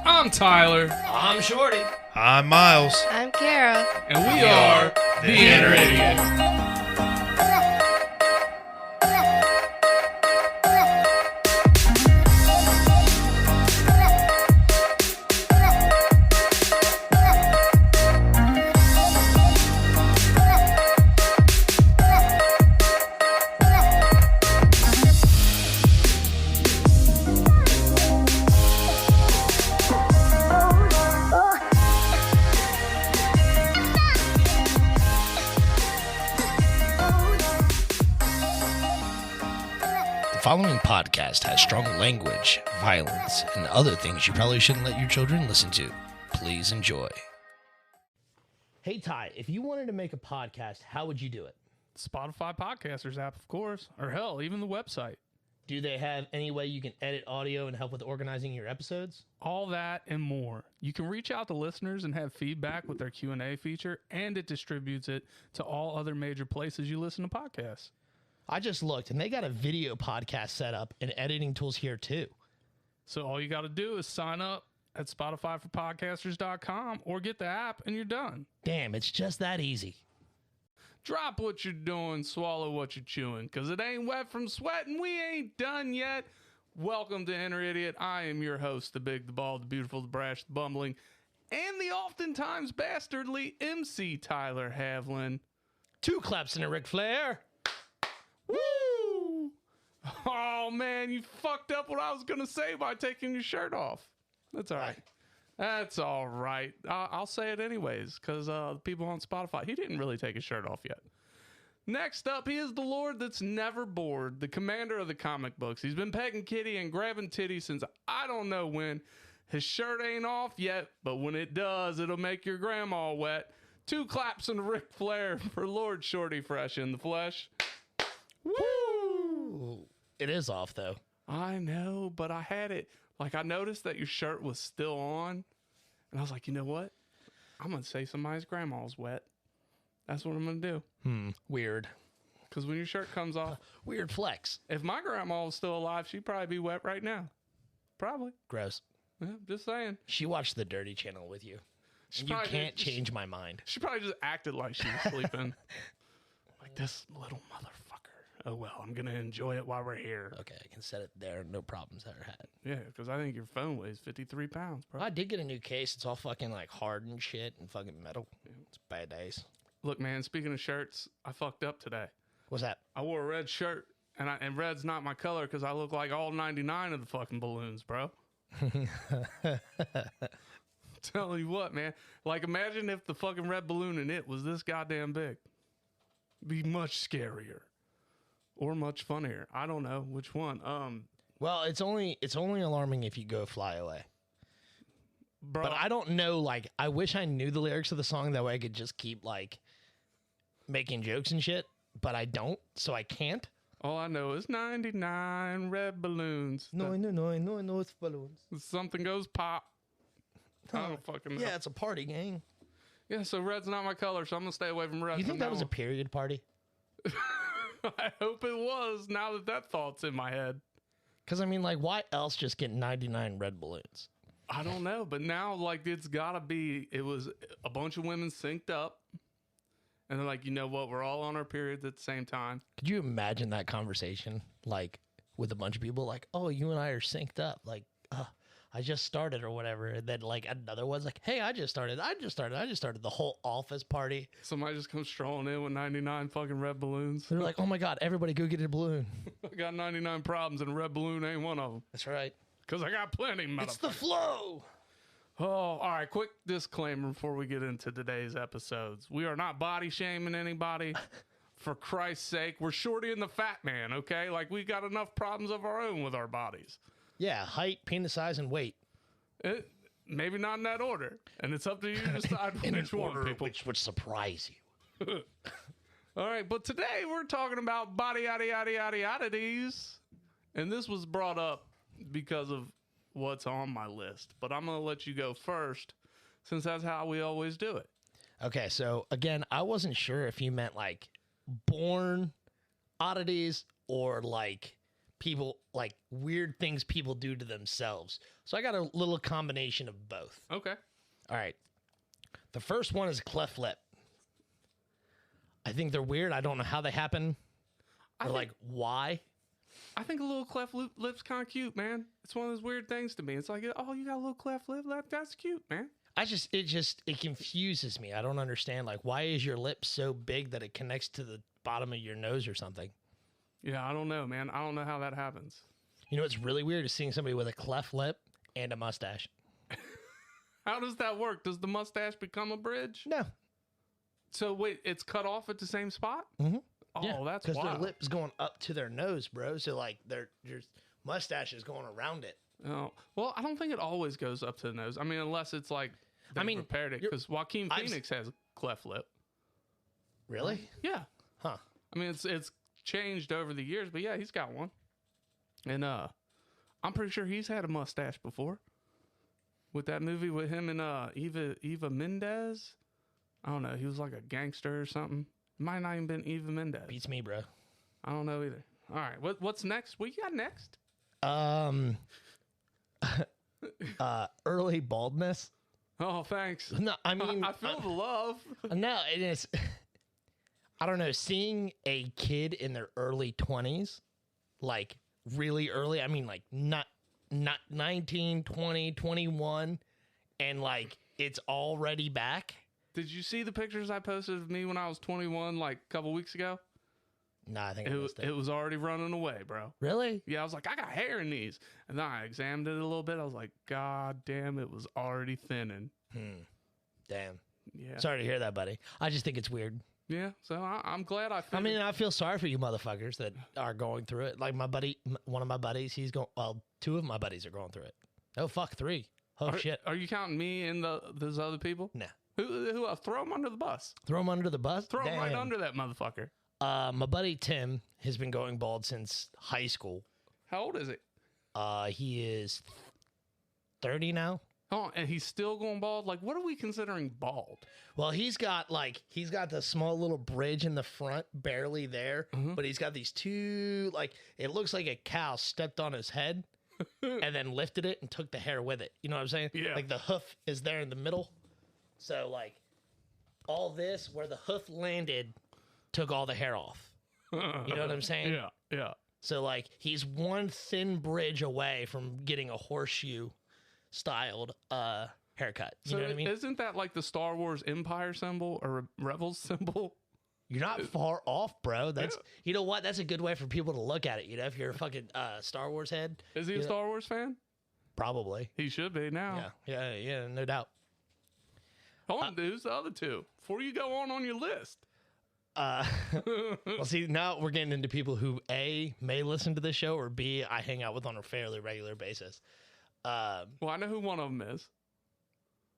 I'm Tyler. I'm Shorty. I'm Miles. I'm Kara. And we are the Inner Idiot. The following podcast has strong language, violence, and other things you probably shouldn't let your children listen to. Please enjoy. Hey, Ty, if you wanted to make a podcast, how would you do it? Spotify Podcasters app, of course. Or hell, even the website. Do they have any way you can edit audio and help with organizing your episodes? All that and more. You can reach out to listeners and have feedback with their Q&A feature, and it distributes it to all other major places you listen to podcasts. I just looked, and they got a video podcast set up and editing tools here, too. So all you got to do is sign up at SpotifyForPodcasters.com or get the app, and you're done. Damn, it's just that easy. Drop what you're doing, swallow what you're chewing, because it ain't wet from sweat, and we ain't done yet. Welcome to Inner Idiot. I am your host, the big, the bald, the beautiful, the brash, the bumbling, and the oftentimes bastardly MC Tyler Havlin. 2 claps and a Ric Flair. Woo! Oh, man, you fucked up what I was going to say by taking your shirt off. That's all right. That's all right. I'll say it anyways, because the people on Spotify, he didn't really take his shirt off yet. Next up, he is the Lord that's never bored, the commander of the comic books. He's been pegging kitty and grabbing titty since I don't know when. His shirt ain't off yet, but when it does, it'll make your grandma wet. 2 claps and a Ric Flair for Lord Shorty Fresh in the flesh. Woo! It is off, though. I know, but I had it. Like, I noticed that your shirt was still on, and I was like, you know what? I'm going to say somebody's grandma's wet. That's what I'm going to do. Weird. Because when your shirt comes off... Weird flex. If my grandma was still alive, she'd probably be wet right now. Probably. Gross. Yeah, just saying. She watched the Dirty Channel with you. You can't change my mind. She probably just acted like she was sleeping. Like, this little motherfucker. Oh, well, I'm going to enjoy it while we're here. Okay, I can set it there. No problems ever had. Yeah, because I think your phone weighs 53 pounds, bro. I did get a new case. It's all fucking, like, hard and shit and fucking metal. It's bad days. Look, man, speaking of shirts, I fucked up today. What's that? I wore a red shirt, and red's not my color because I look like all 99 of the fucking balloons, bro. Tell you what, man. Like, imagine if the fucking red balloon in it was this goddamn big. Be much scarier. Or much funnier. I don't know which one. Well, it's only alarming if you go fly away. Bro, but I don't know, like, I wish I knew the lyrics of the song. That way I could just keep, like, making jokes and shit. But I don't, so I can't. All I know is 99 red balloons. No, it's balloons. Something goes pop. I don't fucking know. Yeah, it's a party, gang. Yeah, so red's not my color, so I'm going to stay away from red. You think that was a period party? I hope it was, now that thought's in my head. Because, I mean, like, why else just get 99 red balloons? I don't know, but now, like, it's got to be, it was a bunch of women synced up. And they're like, you know what? We're all on our periods at the same time. Could you imagine that conversation, like, with a bunch of people? Like, oh, you and I are synced up. Like, I just started or whatever. And then, like, another one's like, hey, I just started. The whole office party. Somebody just comes strolling in with 99 fucking red balloons. They're like, oh, my God, everybody go get a balloon. I got 99 problems and a red balloon ain't one of them. That's right. Because I got plenty, motherfucker. It's the flow. Oh, all right. Quick disclaimer before we get into today's episodes. We are not body shaming anybody. For Christ's sake, we're Shorty and the Fat Man, okay? Like, we got enough problems of our own with our bodies. Yeah, height, penis size, and weight. Maybe not in that order. And it's up to you to decide which one, people. Which would surprise you. All right, but today we're talking about oddities. And this was brought up because of what's on my list. But I'm going to let you go first, since that's how we always do it. Okay, so again, I wasn't sure if you meant like born oddities or like people, like weird things people do to themselves. So I got a little combination of both. Okay. All right. The first one is a cleft lip. I think they're weird. I don't know how they happen or like why. I think a little cleft lip's kind of cute, man. It's one of those weird things to me. It's like, oh, you got a little cleft lip? That's cute, man. It confuses me. I don't understand. Like, why is your lip so big that it connects to the bottom of your nose or something? Yeah, I don't know, man. I don't know how that happens. You know what's really weird is seeing somebody with a cleft lip and a mustache. How does that work? Does the mustache become a bridge? No. So wait, it's cut off at the same spot? Mm-hmm. Oh, yeah, that's because wild. their lip is going up to their nose, bro. So like their mustache is going around it. Oh, well, I don't think it always goes up to the nose. I mean, unless it's like they repaired it, because Joaquin Phoenix has a cleft lip. Really? Yeah. Huh. I mean, it's changed over the years, but yeah, he's got one. And I'm pretty sure he's had a mustache before. With that movie with him and Eva Mendes. I don't know. He was like a gangster or something. Might not even been Eva Mendes. Beats me, bro. I don't know either. All right. What's next? What you got next? Early baldness. Oh, thanks. No, I mean, I feel the love. No, it is. I don't know. Seeing a kid in their early 20s, like really early. I mean, like not 19, 20, 21, and like it's already back. Did you see the pictures I posted of me when I was 21, like a couple weeks ago? No, I think I missed it. It was already running away, bro. Really? Yeah, I was like, I got hair in these. And then I examined it a little bit. I was like, God damn, it was already thinning. Damn. Yeah. Sorry to hear that, buddy. I just think it's weird. Yeah, so I'm glad I I mean, I feel sorry for you motherfuckers that are going through it. Like my buddy, one of my buddies, he's going, well, two of my buddies are going through it. Oh, fuck, three. Oh, shit. Are you counting me and those other people? No. Who else? Throw them under the bus. Throw them under the bus? Throw them right under that motherfucker. My buddy Tim has been going bald since high school. How old is he? He is 30 now. Oh, and he's still going bald? Like, what are we considering bald? Well, he's got the small little bridge in the front, barely there, but he's got these two, like, it looks like a cow stepped on his head and then lifted it and took the hair with it. You know what I'm saying? Yeah. Like the hoof is there in the middle. So, like, all this, where the hoof landed, took all the hair off. You know what I'm saying? Yeah, yeah. So, like, he's one thin bridge away from getting a horseshoe-styled haircut. You know what I mean? Isn't that like the Star Wars Empire symbol or Rebels symbol? You're not far off, bro. That's You know what? That's a good way for people to look at it. You know, if you're a fucking Star Wars head. Is he a Star Wars fan? Probably. He should be now. Yeah, no doubt. Hold on, who's the other two? Before you go on your list. Well, see, now we're getting into people who A, may listen to this show, or B, I hang out with on a fairly regular basis. Well, I know who one of them is.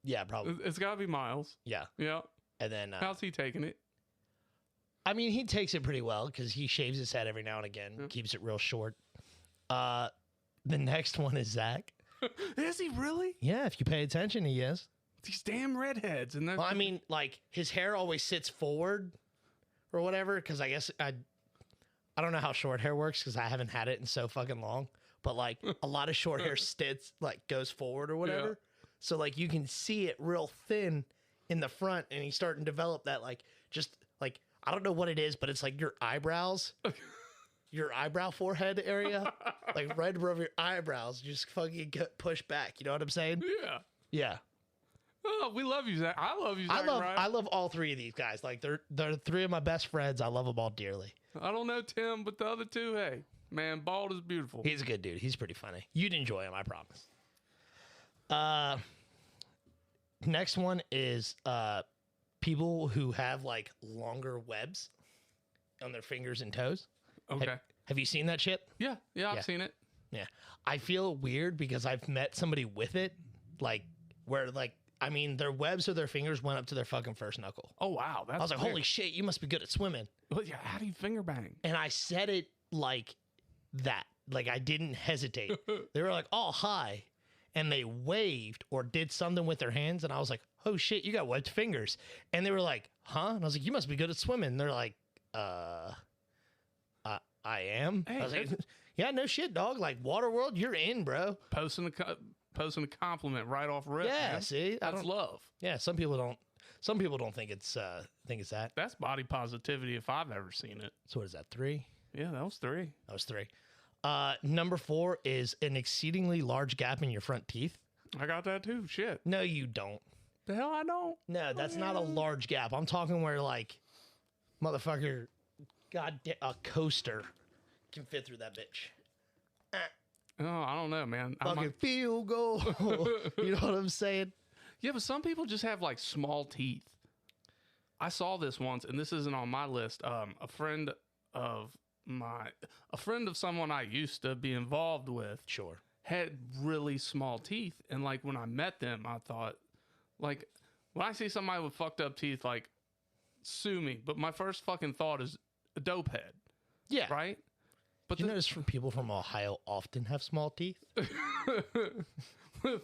Yeah, probably. It's got to be Miles. Yeah. Yeah. And then... how's he taking it? I mean, he takes it pretty well because he shaves his head every now and again, keeps it real short. The next one is Zach. Is he really? Yeah, if you pay attention, he is. These damn redheads. And well, I mean, like, his hair always sits forward or whatever, because I guess I don't know how short hair works because I haven't had it in so fucking long. But, like, a lot of short hair goes forward or whatever. Yeah. So, like, you can see it real thin in the front, and he's starting to develop that, like, just, like, I don't know what it is, but it's like your eyebrows, your eyebrow forehead area, like right above your eyebrows, just fucking get pushed back. You know what I'm saying? Yeah. Yeah. Oh, we love you, Zach. I love you, Zach. I love all three of these guys. Like they're three of my best friends. I love them all dearly. I don't know Tim, but the other two, hey, man, bald is beautiful. He's a good dude. He's pretty funny. You'd enjoy him, I promise. Next one is people who have like longer webs on their fingers and toes. Okay. Have you seen that shit? Yeah, I've seen it. Yeah. I feel weird because I've met somebody with it, like, where, like, I mean, their webs of their fingers went up to their fucking first knuckle. Oh, wow. I was like, holy shit, you must be good at swimming. Well, yeah, how do you finger bang? And I said it like that. Like, I didn't hesitate. They were like, oh, hi. And they waved or did something with their hands. And I was like, oh, shit, you got webbed fingers. And they were like, huh? And I was like, you must be good at swimming. And they're like, I am. Hey, I was like, Yeah, no shit, dog. Like Waterworld, you're in, bro. Posting a compliment right off rip. Yeah, man. see, That's love. Yeah, some people don't. Some people don't think it's that. That's body positivity if I've ever seen it. So what is that? 3? Yeah, that was 3. That was 3. Number 4 is an exceedingly large gap in your front teeth. I got that too. Shit. No, you don't. The hell I don't. No, that's not a large gap. I'm talking where like, motherfucker, a coaster can fit through that bitch. Oh, I don't know, man. Fucking field goal. You know what I'm saying? Yeah, but some people just have like small teeth. I saw this once, and this isn't on my list. A friend of someone I used to be involved with, Sure, had really small teeth, and like when I met them, I thought, like, when I see somebody with fucked up teeth, like, sue me. But my first fucking thought is a dope head. Yeah. Right? But you notice from people from Ohio often have small teeth?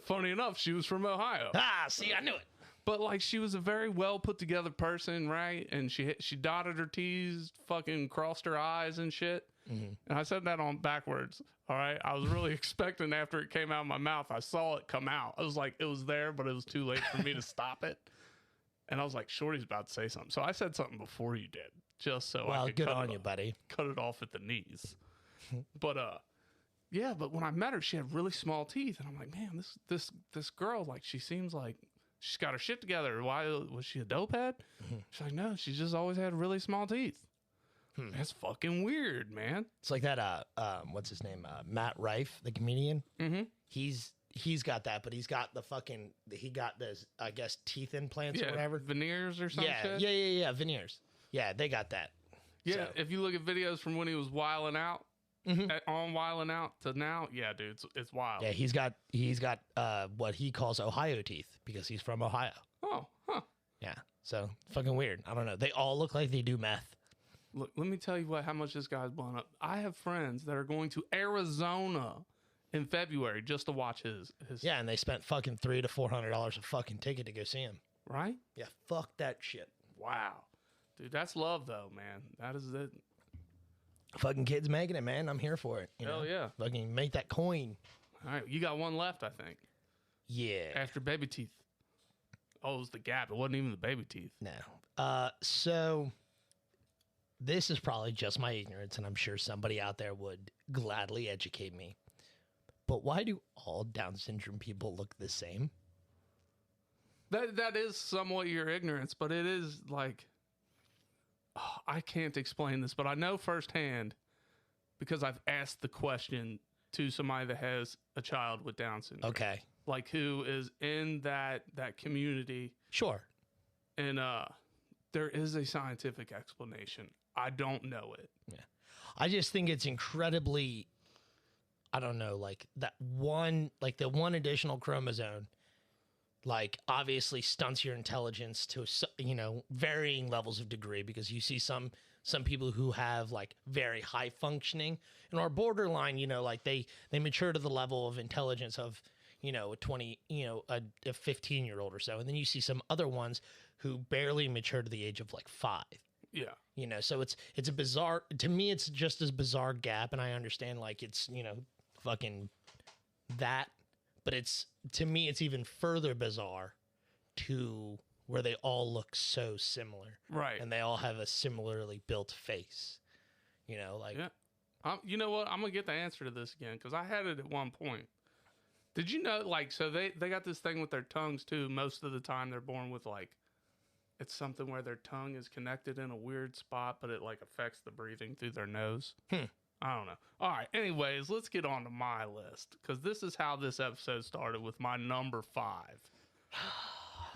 Funny enough, she was from Ohio. Ah, see, I knew it. But like, she was a very well put together person, right? And she dotted her T's, fucking crossed her I's and shit. Mm-hmm. And I said that on backwards. All right. I was really expecting after it came out of my mouth, I saw it come out. I was like, it was there, but it was too late for me to stop it. And I was like, Shorty's about to say something. So I said something before you did, just so I could good on you, buddy. Cut it off at the knees. But yeah, but when I met her, she had really small teeth, and I'm like, man, this girl, like, she seems like she's got her shit together. Why was she a dope head? Mm-hmm. She's like, no, she's just always had really small teeth. That's fucking weird, man. It's like that. What's his name? Matt Rife, the comedian. Mm-hmm. He's got that, but he got those, I guess, teeth implants or whatever, veneers or something. Yeah, veneers. Yeah, they got that. Yeah, so. If you look at videos from when he was wilding out. Mm-hmm. On wilding out to now, yeah, dude, it's wild. Yeah, he's got what he calls Ohio teeth because he's from Ohio. Oh, huh. Yeah, so fucking weird. I don't know. They all look like they do meth. Look, let me tell you how much this guy's blown up. I have friends that are going to Arizona in February just to watch his. Yeah, and they spent fucking $300 to $400 a fucking ticket to go see him. Right? Yeah, fuck that shit. Wow, dude, that's love though, man. That is it. Fucking kids making it, man. I'm here for it. Hell yeah. Fucking make that coin. All right, you got one left, I think. Yeah. After baby teeth. Oh, it was the gap. It wasn't even the baby teeth. No. So this is probably just my ignorance, and I'm sure somebody out there would gladly educate me. But why do all Down syndrome people look the same? That is somewhat your ignorance, but it is like... I can't explain this, but I know firsthand because I've asked the question to somebody that has a child with Down syndrome. Okay. Like who is in that community. Sure. And there is a scientific explanation. I don't know it. Yeah. I just think it's incredibly, I don't know, like the one additional chromosome, like obviously stunts your intelligence to, varying levels of degree, because you see some people who have like very high functioning and are borderline, like they mature to the level of intelligence of, a 20, a 15-year-old or so. And then you see some other ones who barely mature to the age of like 5. Yeah. So it's a bizarre, to me, it's just as bizarre gap. And I understand like it's, fucking that. But to me, it's even further bizarre to where they all look so similar. Right. And they all have a similarly built face. Yeah. You know what? I'm going to get the answer to this again because I had it at one point. Did you know, so they got this thing with their tongues too. Most of the time they're born with it's something where their tongue is connected in a weird spot, but it affects the breathing through their nose. I don't know. All right. Anyways, let's get on to my list because this is how this episode started with my number 5.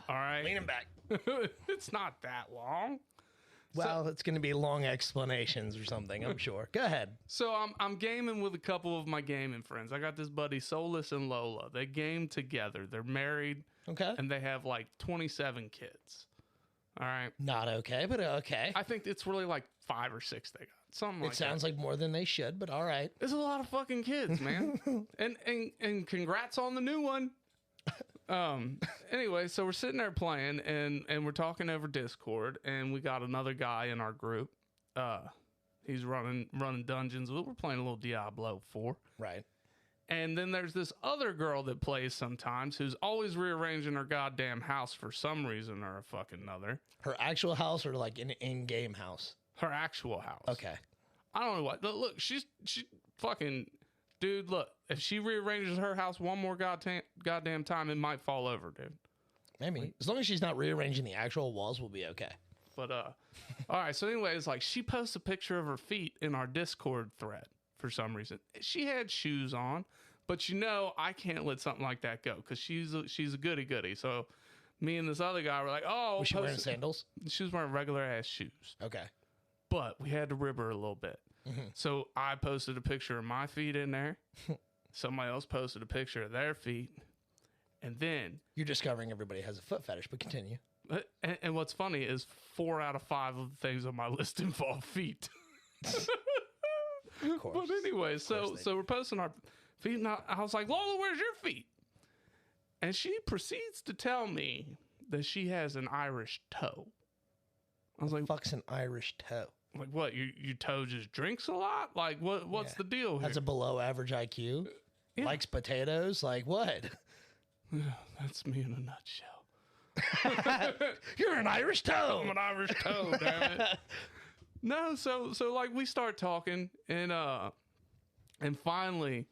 All right. Leaning back. It's not that long. Well, it's going to be long explanations or something, I'm sure. Go ahead. So I'm gaming with a couple of my gaming friends. I got this buddy, Solus and Lola. They game together. They're married. Okay. And they have 27 kids. All right. Not okay, but okay. I think it's really 5 or 6 they got. Something like that. It sounds like more than they should, but all right. There's a lot of fucking kids, man. and congrats on the new one. Anyway, so we're sitting there playing and we're talking over Discord, and we got another guy in our group. He's running dungeons. We're playing a little Diablo 4. Right. And then there's this other girl that plays sometimes who's always rearranging her goddamn house for some reason or a fucking another. Her actual house or like an in-game house? Her actual house. Okay. I don't know what. Look, she fucking... Dude, look, if she rearranges her house one more goddamn time, it might fall over, dude. Maybe. As long as she's not rearranging the actual walls, we'll be okay. But, all right. So anyways, like, she posts a picture of her feet in our Discord thread for some reason. She had shoes on, but I can't let something like that go because she's a goody. So me and this other guy were like, oh. Was she wearing sandals? She was wearing regular ass shoes. Okay. But we had to rib her a little bit. Mm-hmm. So I posted a picture of my feet in there. Somebody else posted a picture of their feet. And then... You're discovering everybody has a foot fetish, but continue. And what's funny is 4 out of 5 of the things on my list involve feet. Of course. But anyway, so we're posting our feet. And I was like, Lola, where's your feet? And she proceeds to tell me that she has an Irish toe. I was like, fuck's an Irish toe? Like, what? Your toe just drinks a lot? Like, what's the deal here? Has a below average IQ? Yeah. Likes potatoes? Like, what? That's me in a nutshell. You're an Irish toe. I'm an Irish toe, damn it. No, so like we start talking and finally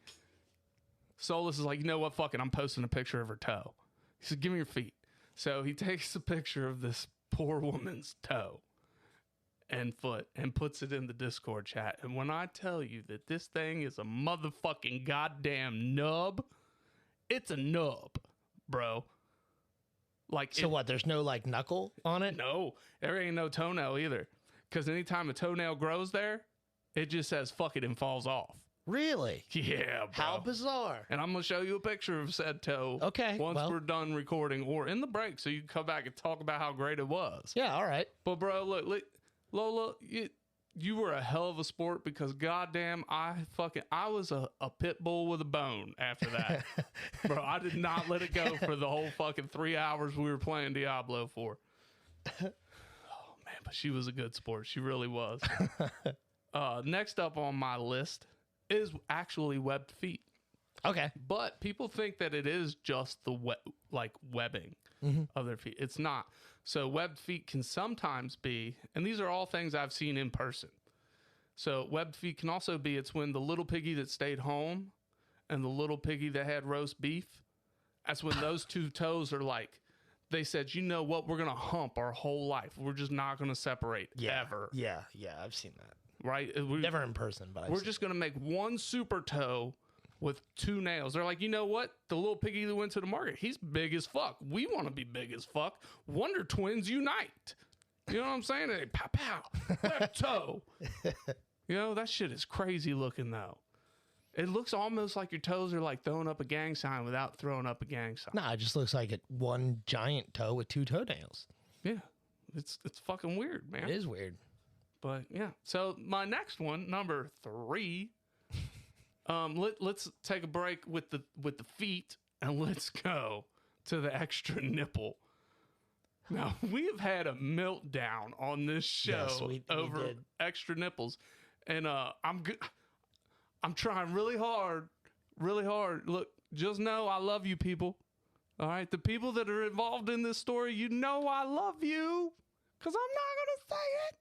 Solus is like, you know what, fuck it, I'm posting a picture of her toe. He said, give me your feet. So he takes a picture of this poor woman's toe and foot and puts it in the Discord chat. And when I tell you that this thing is a motherfucking goddamn nub, it's a nub, bro. Like, so what? There's no like knuckle on it? No, there ain't no toenail either. Because anytime a toenail grows there, it just says fuck it and falls off. Really? Yeah, bro. How bizarre. And I'm going to show you a picture of said toe. Okay. Once we're done recording or in the break so you can come back and talk about how great it was. Yeah, all right. But, bro, look Lola, you were a hell of a sport because goddamn, I was a pit bull with a bone after that. Bro, I did not let it go for the whole fucking 3 hours we were playing Diablo 4. Oh, man, but she was a good sport. She really was. Next up on my list is actually webbed feet. Okay. But people think that it is just the webbing of their feet. It's not. So webbed feet can sometimes be, and these are all things I've seen in person. So webbed feet can also be, it's when the little piggy that stayed home and the little piggy that had roast beef, that's when those two toes are like, they said, you know what, we're going to hump our whole life. We're just not going to separate ever. Yeah, I've seen that. Right? Never in person, but we're just going to make one super toe with 2 nails. They're like, you know what? The little piggy that went to the market, he's big as fuck. We want to be big as fuck. Wonder Twins unite. You know what I'm saying? They pow, pow, left toe. You know, that shit is crazy looking, though. It looks almost like your toes are like throwing up a gang sign without throwing up a gang sign. Nah, it just looks like one giant toe with 2 toenails. Yeah. It's fucking weird, man. It is weird. But, yeah. So, my next one, number 3... let's take a break with the feet and let's go to the extra nipple. Now, we have had a meltdown on this show over extra nipples, and I'm trying really hard. Look, just know I love you people. All right, the people that are involved in this story, you know I love you, because I'm not gonna say it.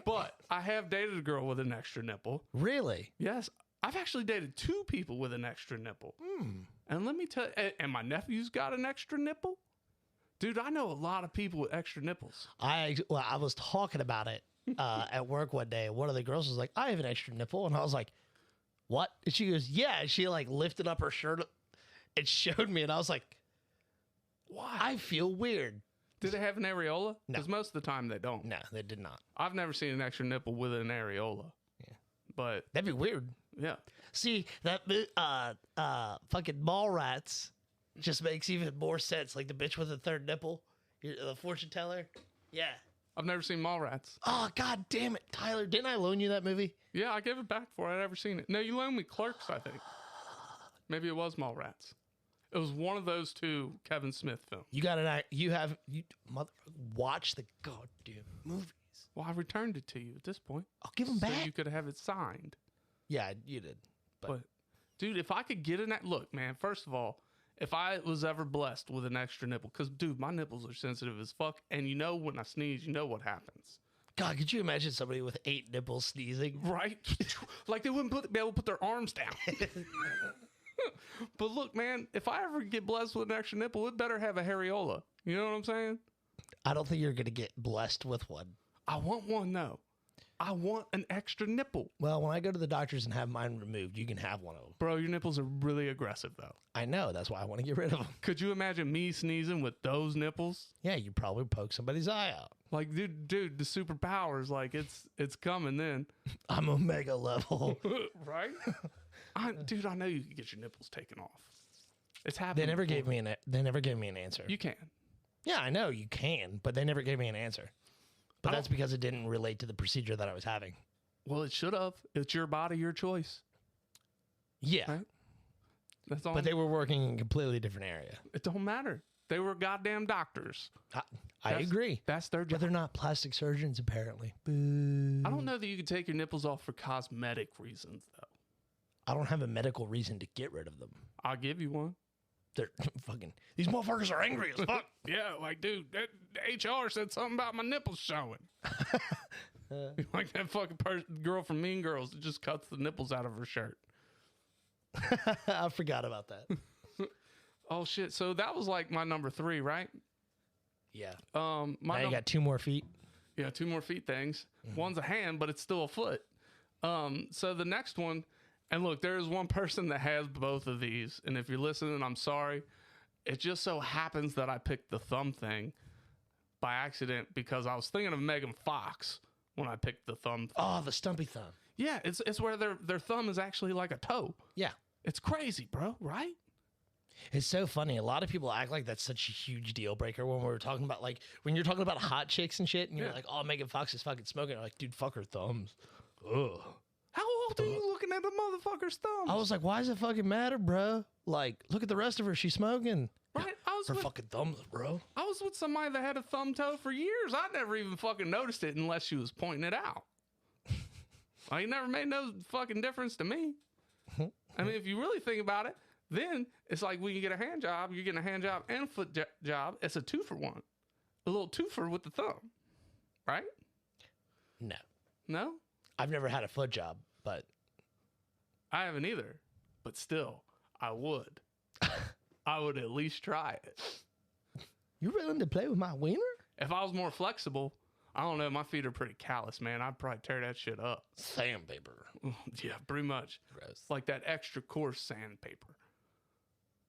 But I have dated a girl with an extra nipple. Really? Yes. I've actually dated 2 people with an extra nipple. And let me tell you, and my nephew's got an extra nipple. Dude, I know a lot of people with extra nipples. I was talking about it at work one day, and one of the girls was like, I have an extra nipple. And I was like, what? And she goes, yeah. And she like lifted up her shirt and showed me. And I was like, why? I feel weird. Did they have an areola? No. Because most of the time they don't. No, they did not. I've never seen an extra nipple with an areola. Yeah. But that'd be weird. Yeah. See, that fucking mall rats just makes even more sense. Like the bitch with the 3rd nipple, the fortune teller. Yeah. I've never seen Mallrats. Oh, god damn it, Tyler. Didn't I loan you that movie? Yeah, I gave it back before I'd ever seen it. No, you loaned me Clerks, I think. Maybe it was Mallrats. It was one of those 2 Kevin Smith films. You motherfucker, watch the goddamn movies. Well, I returned it to you at this point. I'll give them So back. you could have it signed. Yeah, you did. But, dude, if I could get in that... Look, man, first of all, if I was ever blessed with an extra nipple... Because, dude, my nipples are sensitive as fuck. And you know when I sneeze, you know what happens. God, could you imagine somebody with 8 nipples sneezing? Right? Like they wouldn't be able to put their arms down. But look, man, if I ever get blessed with an extra nipple, it better have a areola. You know what I'm saying? I don't think you're going to get blessed with one. I want one, though. I want an extra nipple. Well, when I go to the doctors and have mine removed, you can have one of them. Bro, your nipples are really aggressive, though. I know. That's why I want to get rid of them. Could you imagine me sneezing with those nipples? Yeah, you probably poke somebody's eye out. Like, dude, the superpowers, like, it's coming then. I'm Omega level. Right? Dude, I know you could get your nipples taken off. It's happening. They never gave me an answer. You can. Yeah, I know you can, but they never gave me an answer. But that's because it didn't relate to the procedure that I was having. Well, it should have. It's your body, your choice. Yeah. Right? That's all. But they were working in a completely different area. It don't matter. They were goddamn doctors. I agree. That's their job. But they're not plastic surgeons, apparently. Boo. I don't know that you could take your nipples off for cosmetic reasons, though. I don't have a medical reason to get rid of them. I'll give you one. They're fucking... These motherfuckers are angry as fuck. Yeah, like, dude, that HR said something about my nipples showing. Like that fucking girl from Mean Girls that just cuts the nipples out of her shirt. I forgot about that. Oh, shit. So that was like my number 3, right? Yeah. Now you got 2 more feet. Yeah, 2 more feet things. One's a hand, but it's still a foot. So the next one, and look, there is one person that has both of these. And if you're listening, I'm sorry. It just so happens that I picked the thumb thing by accident because I was thinking of Megan Fox when I picked the thumb thing. Oh, the stumpy thumb. Yeah, it's where their thumb is actually like a toe. Yeah. It's crazy, bro, right? It's so funny. A lot of people act like that's such a huge deal breaker when we're talking about, like, when you're talking about hot chicks and shit, and you're like, oh, Megan Fox is fucking smoking. I'm like, dude, fuck her thumbs. Ugh. How old are you looking at the motherfucker's thumbs? I was like, why does it fucking matter, bro? Like, look at the rest of her. She's smoking. Right? Her fucking thumbs, bro. I was with somebody that had a thumb toe for years. I never even fucking noticed it unless she was pointing it out. Like, it never made no fucking difference to me. I mean, if you really think about it, then it's like when you get a hand job, you're getting a hand job and a foot job. It's a 2-for-1. A little twofer with the thumb. Right? No. No? I've never had a foot job, but... I haven't either. But still, I would. I would at least try it. You willing to play with my wiener? If I was more flexible, I don't know. My feet are pretty callous, man. I'd probably tear that shit up. Sandpaper. Yeah, pretty much. Gross. Like that extra coarse sandpaper.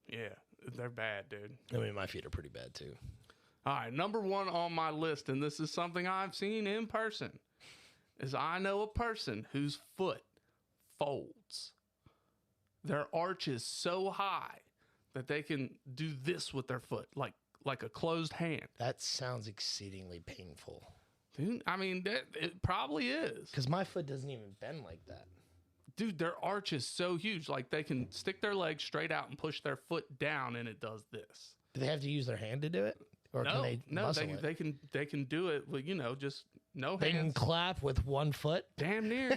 Yeah, they're bad, dude. I mean, my feet are pretty bad, too. All right, number 1 on my list, and this is something I've seen in person, is I know a person whose foot folds. Their arch is so high that they can do this with their foot, like a closed hand. That sounds exceedingly painful. Dude, I mean, it probably is. Because my foot doesn't even bend like that. Dude, their arch is so huge. Like, they can stick their leg straight out and push their foot down, and it does this. Do they have to use their hand to do it? Or can they muscle it? They can do it with, just no They hands. can clap with one foot? Damn near.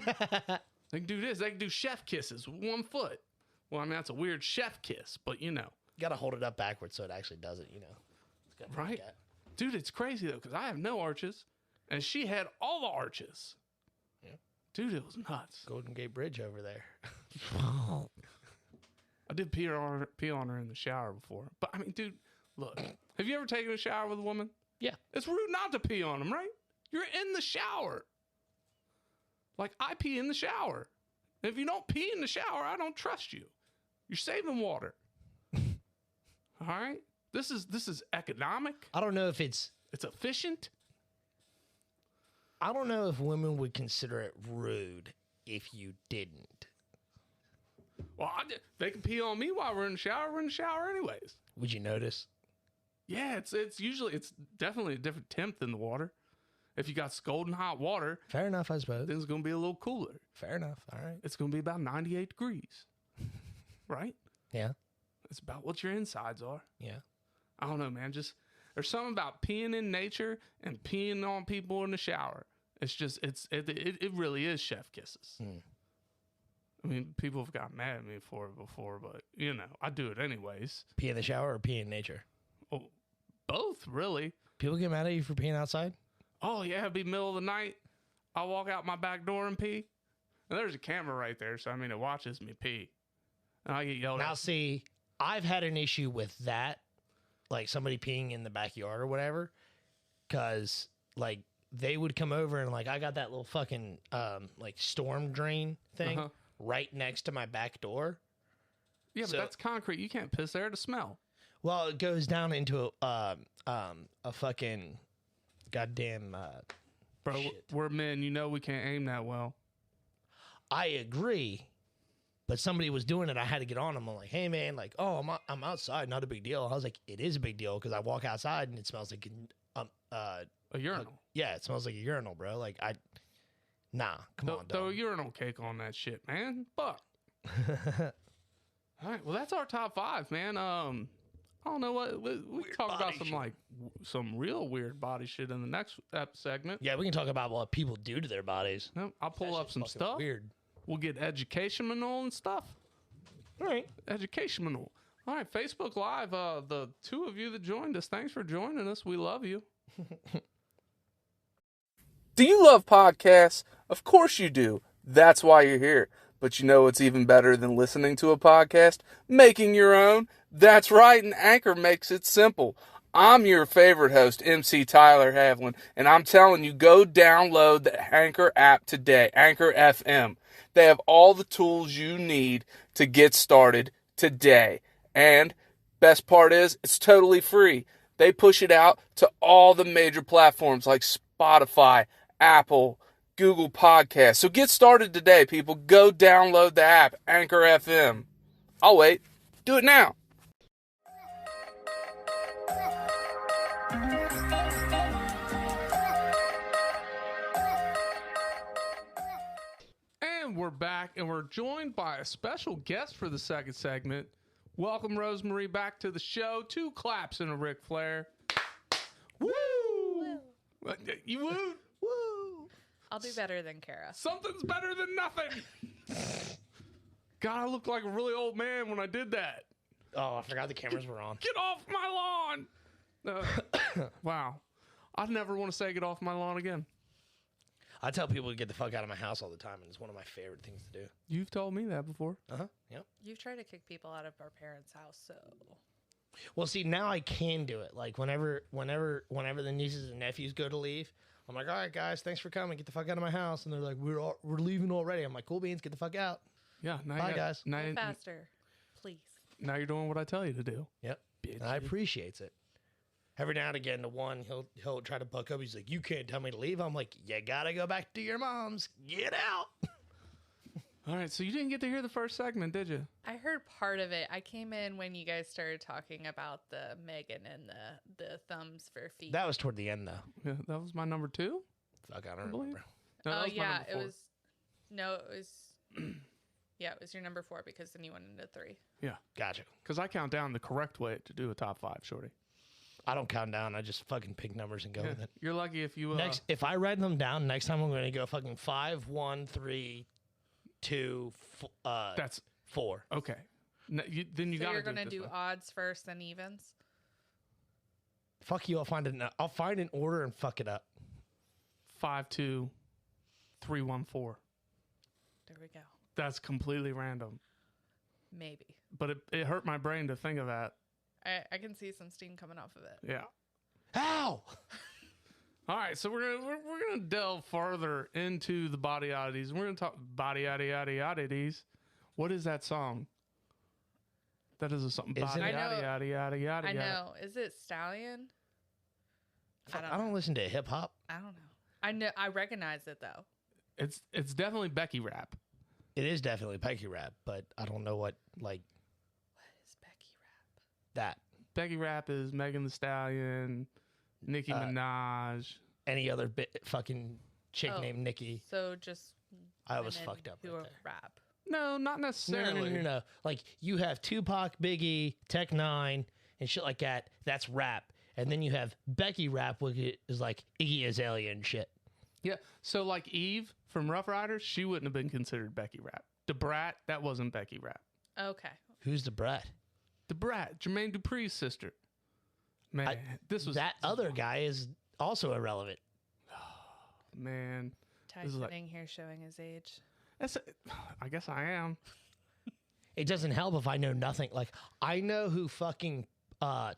They can do this. They can do chef kisses with 1 foot. Well, I mean, that's a weird chef kiss, but You got to hold it up backwards so it actually does it, It's gotta be Right? like that. Dude, it's crazy, though, because I have no arches, and she had all the arches. Yeah. Dude, it was nuts. Golden Gate Bridge over there. I did pee on her in the shower before. But, I mean, dude, look. Have you ever taken a shower with a woman? Yeah. It's rude not to pee on them, right? You're in the shower. Like, I pee in the shower. If you don't pee in the shower, I don't trust you. You're saving water. All right? This is economic. I don't know if it's efficient. I don't know if women would consider it rude if you didn't. Well, they can pee on me while we're in the shower. We're in the shower anyways. Would you notice? Yeah, it's definitely a different temp than the water. If you got scalding hot water, Fair enough, I suppose. then it's going to be a little cooler. Fair enough. All right. It's going to be about 98 degrees. Right? Yeah. It's about what your insides are. Yeah. I don't know, man. Just there's something about peeing in nature and peeing on people in the shower. It's just it really is chef kisses. I mean, people have got mad at me for it before, but you know, I do it anyways. Pee in the shower or pee in nature? Oh, both really. People get mad at you for peeing outside? Oh yeah, it'd be middle of the night. I'll walk out my back door and pee. And there's a camera right there, so I mean it watches me pee. And I get yelled at. Now see, I've had an issue with that, like somebody peeing in the backyard or whatever, because like they would come over and like I got that little fucking like storm drain thing right next to my back door. Yeah, but that's concrete. You can't piss there to smell. Well, it goes down into a fucking goddamn bro. shit. We're men. You know we can't aim that well. I agree, but somebody was doing it. I had to get on them. I'm like, hey man, like, oh, I'm outside, not a big deal. I was like, it is a big deal because I walk outside and it smells like a urinal. Yeah, it smells like a urinal, bro. Like come on, throw a dog. urinal cake on that shit, man. Fuck. All right, well that's our top 5, man. I don't know what we talk about some shit. like some real weird body shit in the next segment. Yeah, we can talk about what people do to their bodies. Yep, I'll pull up some stuff. Weird. We'll get educational and stuff. All right. Educational. All right, Facebook Live. The 2 of you that joined us, thanks for joining us. We love you. Do you love podcasts? Of course you do. That's why you're here. But you know what's even better than listening to a podcast? Making your own. That's right, and Anchor makes it simple. I'm your favorite host, MC Tyler Havlin, and I'm telling you, go download the Anchor app today, Anchor FM. They have all the tools you need to get started today. And best part is, it's totally free. They push it out to all the major platforms like Spotify, Apple, Google Podcasts. So get started today, people. Go download the app, Anchor FM. I'll wait. Do it now. And we're back, and we're joined by a special guest for the second segment. Welcome, Rosemaire, back to the show. 2 claps and a Ric Flair. Woo! Woo. You woo? Woo! I'll do better than Kara. Something's better than nothing. God, I looked like a really old man when I did that. Oh, I forgot the cameras were on. Get off my lawn. Wow. I'd never want to say get off my lawn again. I tell people to get the fuck out of my house all the time, and it's one of my favorite things to do. You've told me that before. Yep. You've tried to kick people out of our parents' house, so Well, see, now I can do it. Like whenever the nieces and nephews go to leave, I'm like, all right, guys, thanks for coming. Get the fuck out of my house. And they're like, we're leaving already. I'm like, cool beans, get the fuck out. Yeah. Now Bye, guys. Now, go faster, please. now you're doing what I tell you to do. Yep. Bitch. And I appreciate it. Every now and again, the one he'll try to buck up. He's like, you can't tell me to leave. I'm like, you gotta go back to your mom's. Get out. All right. So you didn't get to hear the first segment, did you? I heard part of it. I came in when you guys started talking about the Megan and the thumbs for feet. That was toward the end, though. Yeah. That was my number 2. Fuck, I don't believe. remember. No, that oh was my yeah, number it 4. was. No, it was. Yeah, it was your number 4 because then you went into 3. Yeah. Gotcha. Because I count down the correct way to do a top 5, Shorty. I don't count down. I just fucking pick numbers and go with it. You're lucky if you Next, if I write them down, next time I'm going to go fucking 5, 1, 3, 2, that's 4. okay. No, then you So got you're to gonna do way. odds first, then evens. Fuck you. I'll find an order and fuck it up. 5, 2, 3, 1, 4. There we go. That's completely random. Maybe. But it hurt my brain to think of that. I can see some steam coming off of it. Yeah. Ow! All right, so we're gonna delve further into the body oddities. We're gonna talk body oddities. What is that song? That is a something. Is Body it- I know. Is it Stallion? I don't listen to hip hop. I don't know. I know. I recognize it though. It's definitely Becky rap. It is definitely Becky rap, but I don't know what like What is Becky rap? that. Becky rap is Megan Thee Stallion, Nicki Minaj. Any other fucking chick Oh, named Nikki. So just I was women fucked up who right are there. rap. No, not No. necessarily. Like you have Tupac, Biggie, Tech Nine, and shit like that. That's rap. And then you have Becky rap, which is like Iggy Azalea and shit. Yeah. So like Eve from Rough Riders, she wouldn't have been considered Becky Rap. The Brat, that wasn't Becky Rap. Okay. Who's the brat? The Brat, Jermaine Dupri's sister. Man, That other guy is also irrelevant. Man, Ty's sitting here showing his age. I guess I am. It doesn't help if I know nothing. Like, I know who fucking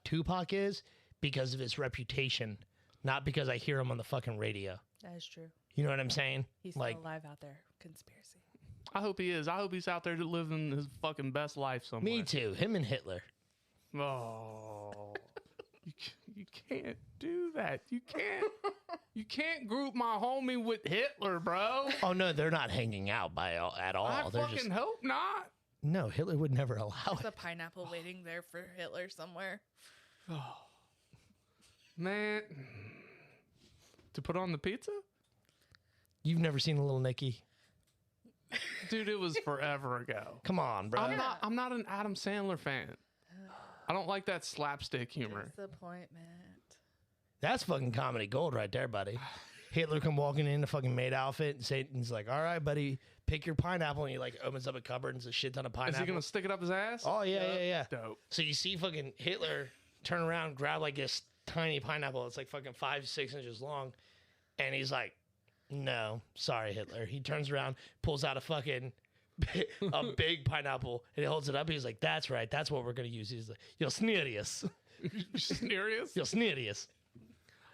Tupac is because of his reputation, not because I hear him on the fucking radio. That is true. You know what I'm saying? He's like, still alive out there. Conspiracy. I hope he is. I hope he's out there living his fucking best life somewhere. me too. Him and Hitler. Oh, you can't do that. You can't group my homie with Hitler, bro. Oh no, they're not hanging out at all. I They're fucking just hope not. no. Hitler would never allow There's it. a pineapple waiting there for Hitler somewhere. Oh, man, to put on the pizza, You've never seen a Little Nicky? dude. It was forever ago. Come on, bro. I'm not an Adam Sandler fan. I don't like that slapstick humor. Disappointment. That's fucking comedy gold right there, buddy. Hitler come walking in a fucking maid outfit, and Satan's like, "All right, buddy, pick your pineapple," and he like opens up a cupboard and it's a shit ton of pineapple. Is he gonna stick it up his ass? Oh yeah. Dope. So you see fucking Hitler turn around, grab like this tiny pineapple. It's like fucking 5-6 inches long. And he's like, no, sorry, Hitler. He turns around, pulls out a fucking a big pineapple, and he holds it up. He's like, that's right. That's what we're going to use. He's like, you're serious. Serious? You're serious.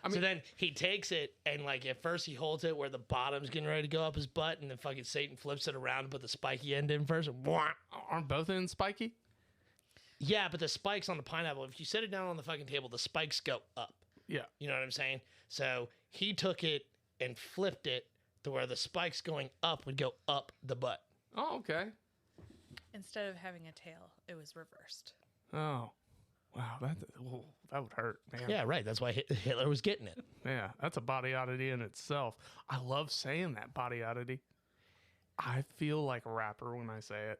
I mean, so then he takes it, and like at first he holds it where the bottom's getting ready to go up his butt, and then fucking Satan flips it around and put the spiky end in first. And aren't both in spiky? yeah, but the spikes on the pineapple, if you set it down on the fucking table, the spikes go up. Yeah. You know what I'm saying? So he took it and flipped it to where the spikes going up would go up the butt. Oh, okay. Instead of having a tail, it was reversed. Oh, wow. That would hurt, man. Yeah, right. That's why Hitler was getting it. Yeah, that's a body oddity in itself. I love saying that, body oddity. I feel like a rapper when I say it.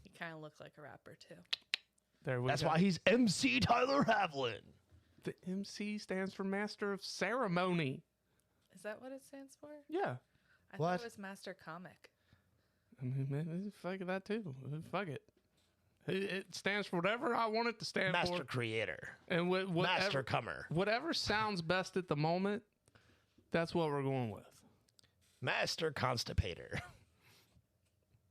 You kind of look like a rapper, too. There we That's go. why he's MC Tyler Havlin. The MC stands for Master of Ceremony. Is that what it stands for? Yeah. I What? thought it was Master Comic. I mean, man, fuck that too. Fuck it. It stands for whatever I want it to stand Master for. Creator. And whatever, Master Comer. whatever sounds best at the moment, that's what we're going with. Master Constipator.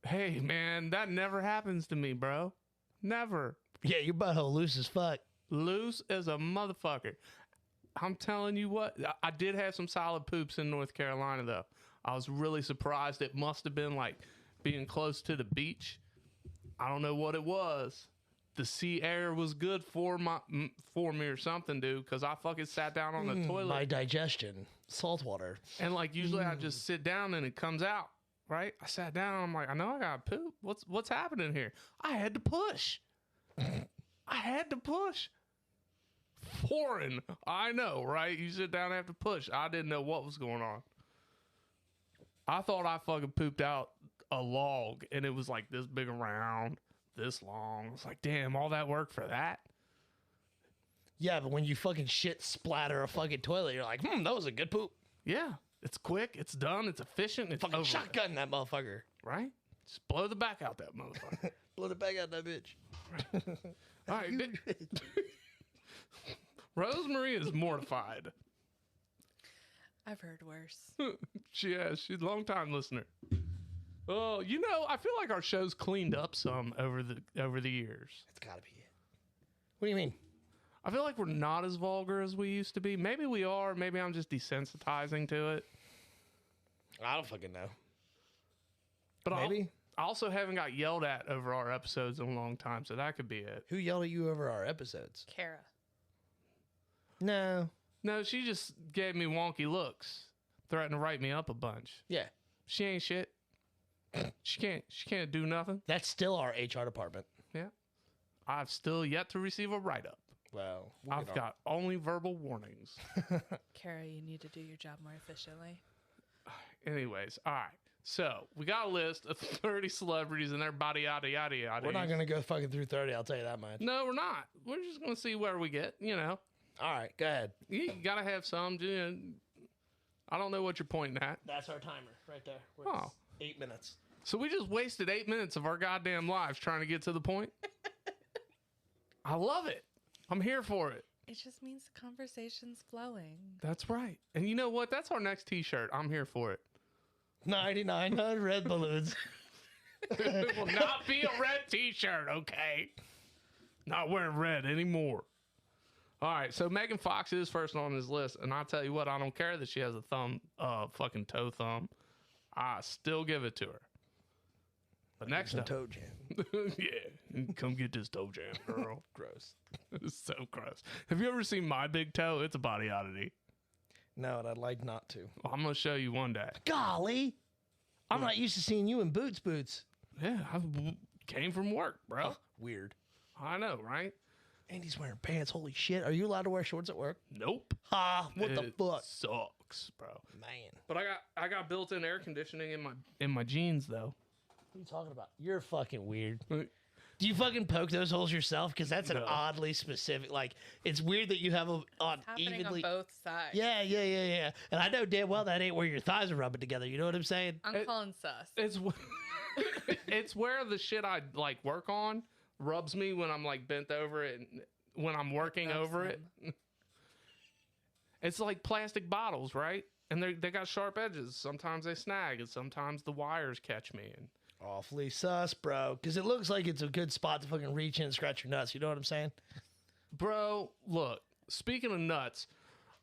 Hey, man, that never happens to me, bro. Never. Yeah, your butthole loose as fuck. Loose as a motherfucker. I'm telling you what, I did have some solid poops in North Carolina, though. I was really surprised. It must have been like being close to the beach. I don't know what it was. The sea air was good for me or something, dude, because I fucking sat down on the toilet. My digestion. Salt water. And like usually I just sit down and it comes out, right? I sat down and I'm like, I know I got to poop. What's happening here? I had to push. I had to push. Foreign. I know, right? You sit down and have to push. I didn't know what was going on. I thought I fucking pooped out a log and it was like this big around, this long. I was like, damn, all that work for that? Yeah, but when you fucking shit splatter a fucking toilet, you're like, that was a good poop. Yeah. It's quick. It's done. It's efficient. It's Fucking over. shotgun that motherfucker. Right? Just blow the back out that motherfucker. Blow the bag out that bitch. All right. Rosemary is mortified. I've heard worse. She has. She's a long-time listener. Oh, you know, I feel like our show's cleaned up some over the years. That's gotta be it. What do you mean? I feel like we're not as vulgar as we used to be. Maybe we are. Maybe I'm just desensitizing to it. I don't fucking know. But Maybe. I also haven't got yelled at over our episodes in a long time, so that could be it. Who yelled at you over our episodes? Kara. No. No, she just gave me wonky looks, threatened to write me up a bunch. Yeah. She ain't shit. She can't do nothing. That's still our HR department. Yeah. I've still yet to receive a write-up. Well, I've got only verbal warnings. Kara, you need to do your job more efficiently. Anyways, all right. So we got a list of 30 celebrities and their body yada yada yada. We're not going to go fucking through 30, I'll tell you that much. No, we're not. We're just going to see where we get, you know. All right, go ahead. You got to have some, I don't know what you're pointing at. That's our timer right there. Oh. 8 minutes. So we just wasted 8 minutes of our goddamn lives trying to get to the point. I love it. I'm here for it. It just means the conversation's flowing. That's right. And you know what? That's our next t-shirt. I'm here for it. 99 red balloons. It will not be a red t-shirt, okay? Not wearing red anymore. All right, so Megan Fox is first on this list, and I'll tell you what, I don't care that she has a fucking toe thumb. I still give it to her. But next up, toe jam. yeah, come get this toe jam, girl. Gross. It's so gross. Have you ever seen my big toe? It's a body oddity. No, and I'd like not to. Well, I'm gonna show you one day. Golly, I'm not used to seeing you in boots. Yeah, I came from work, bro. Weird. I know, right? Andy's wearing pants. Holy shit. Are you allowed to wear shorts at work? Nope. Ha, what the It fuck? sucks, bro. Man. But I got built-in air conditioning in my jeans though. What are you talking about? You're fucking weird. Right. Do you fucking poke those holes yourself? Because that's an No. oddly specific. Like, it's weird that you have a on Happening evenly. on both sides. Yeah. And I know damn well that ain't where your thighs are rubbing together. You know what I'm saying? I'm calling sus. It's it's where the shit I like work on rubs me when I'm like bent over it and when I'm working Rubs over it. It's like plastic bottles, right? And they got sharp edges. Sometimes they snag, and sometimes the wires catch me. And Awfully sus, bro. Because it looks like it's a good spot to fucking reach in and scratch your nuts. You know what I'm saying? bro, look. Speaking of nuts,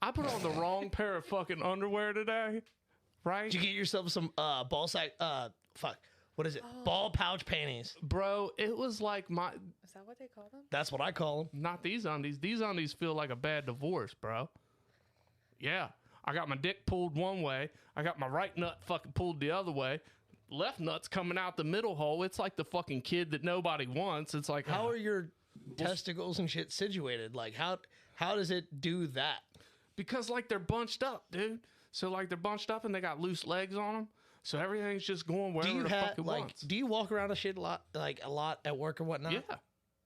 I put on the wrong pair of fucking underwear today. Right? Did you get yourself some ball sack? What is it? Ball pouch panties. Bro, it was like Is that what they call them? That's what I call them. not these undies. These undies feel like a bad divorce, bro. Yeah. I got my dick pulled one way. I got my right nut fucking pulled the other way. Left nut's coming out the middle hole. It's like the fucking kid that nobody wants. It's like, How are your testicles and shit situated? Like, how does it do that? because like they're bunched up, dude. So like they're bunched up and they got loose legs on them. So everything's just going Do wherever you the have fuck it like? wants. Do you walk around a shit a lot at work or whatnot? Yeah.